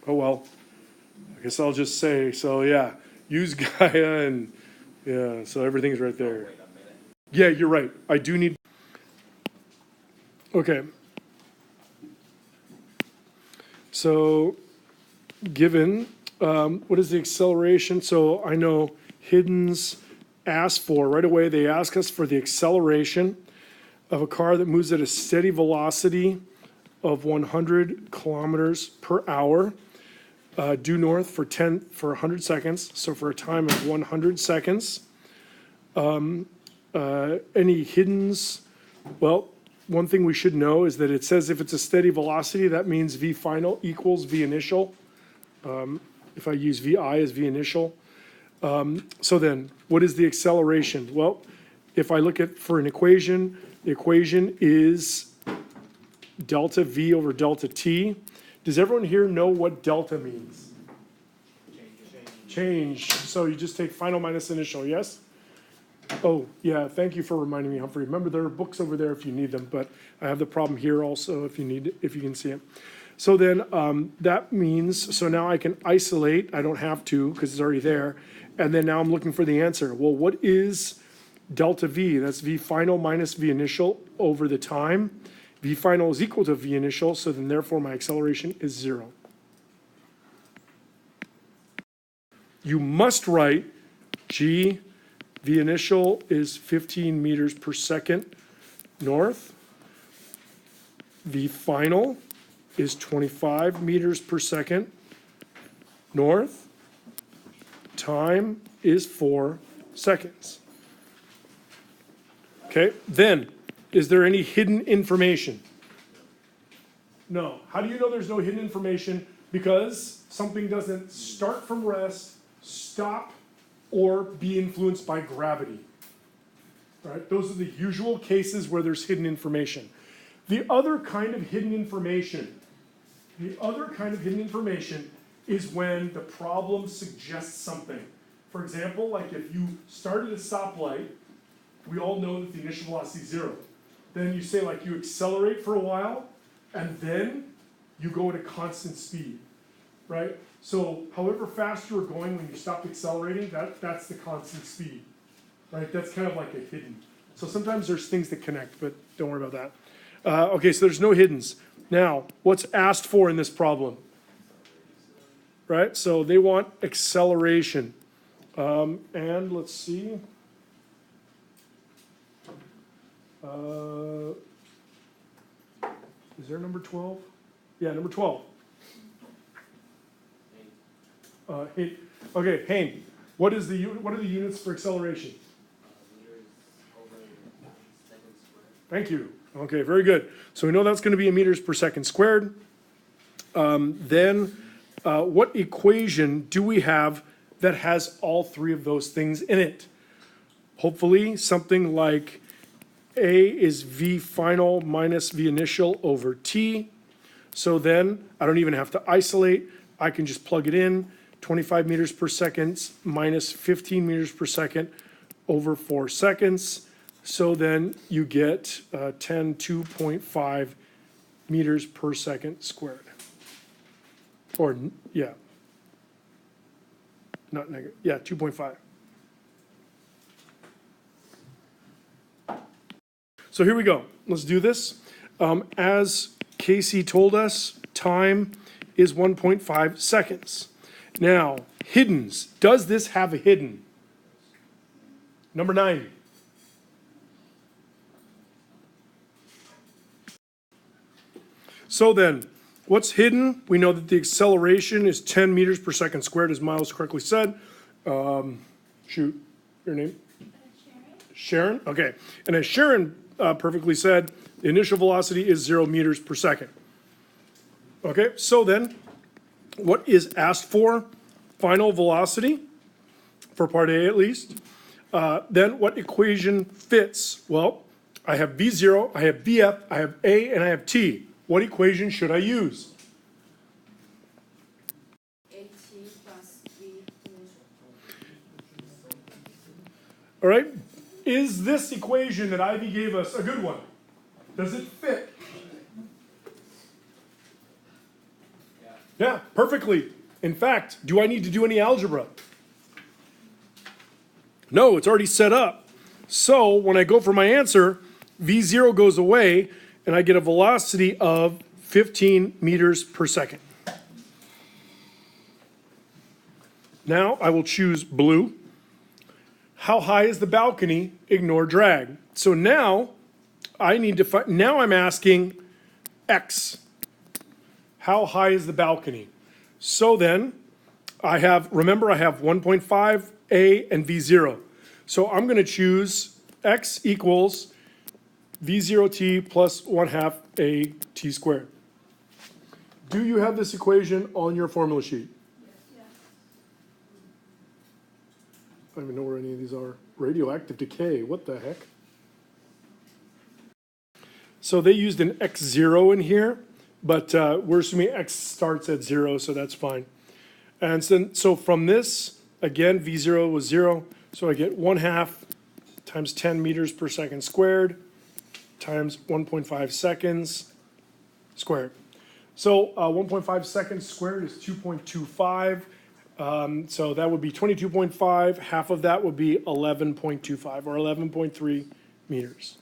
Oh, well, I guess I'll just say, so yeah, use Gaia and, yeah, so everything's right there. Yeah, you're right. I do need, okay. So given, what is the acceleration? So I know Hidden's asked for, right away, they ask us for the acceleration of a car that moves at a steady velocity of 100 kilometers per hour, due north for 100 seconds, so for a time of 100 seconds. Any hiddens, well, one thing we should know is that it says if it's a steady velocity, that means V final equals V initial. If I use VI as V initial. So then, what is the acceleration? Well, if I look at, for an equation, the equation is delta V over delta T. Does everyone here know what delta means? Change. So you just take final minus initial, yes? Oh, yeah, thank you for reminding me, Humphrey. Remember, there are books over there if you need them, but I have the problem here also if you can see it. So then that means, so now I can isolate, I don't have to because it's already there, and then now I'm looking for the answer. Well, what is delta V? That's V final minus V initial over the time. V final is equal to V initial, so then therefore my acceleration is 0. You must write G, V initial is 15 meters per second north. V final is 25 meters per second north. Time is 4 seconds. Okay, then, is there any hidden information? No. How do you know there's no hidden information? Because something doesn't start from rest, stop, or be influenced by gravity. Right? Those are the usual cases where there's hidden information. The other kind of hidden information is when the problem suggests something. For example, like if you started a stoplight, we all know that the initial velocity is 0. Then you say like you accelerate for a while, and then you go at a constant speed, right? So however fast you were going when you stopped accelerating, that's the constant speed, right? That's kind of like a hidden. So sometimes there's things that connect, but don't worry about that. Okay, so there's no hiddens. Now, what's asked for in this problem? Right, so they want acceleration. And let's see. Is there number 12? Yeah, number 12. Okay, Hayne, what are the units for acceleration? Thank you. Okay, very good. So we know that's going to be in meters per second squared. Then what equation do we have that has all three of those things in it? Hopefully something like A is V final minus V initial over T. So then I don't even have to isolate. I can just plug it in. 25 meters per second minus 15 meters per second over 4 seconds. So then you get 2.5 meters per second squared. Or, yeah. Not negative, yeah, 2.5. So here we go. Let's do this. As Casey told us, time is 1.5 seconds. Now, hiddens. Does this have a hidden? Number 9. So then, what's hidden? We know that the acceleration is 10 meters per second squared, as Miles correctly said. Shoot, your name? Sharon? Okay. And as Sharon perfectly said, the initial velocity is 0 meters per second. Okay, so then, what is asked for? Final velocity, for part A at least. Then what equation fits? Well, I have V0, I have VF, I have A, and I have T. What equation should I use? AT plus V initial. All right, is this equation that Ivy gave us a good one? Does it fit? Yeah, perfectly. In fact, do I need to do any algebra? No, it's already set up. So when I go for my answer, V0 goes away and I get a velocity of 15 meters per second. Now I will choose blue. How high is the balcony? Ignore drag. So now I need to find, now I'm asking X. How high is the balcony? So then I have, remember I have 1.5 A and V0. So I'm going to choose X equals V0t plus 1/2 A t squared. Do you have this equation on your formula sheet? I don't even know where any of these are. Radioactive decay, what the heck? So they used an X0 in here, but we're assuming X starts at 0, so that's fine. And so from this, again, V0 was 0, so I get 1/2 times 10 meters per second squared times 1.5 seconds squared. So 1.5 seconds squared is 2.25. So that would be 22.5. Half of that would be 11.25 or 11.3 meters.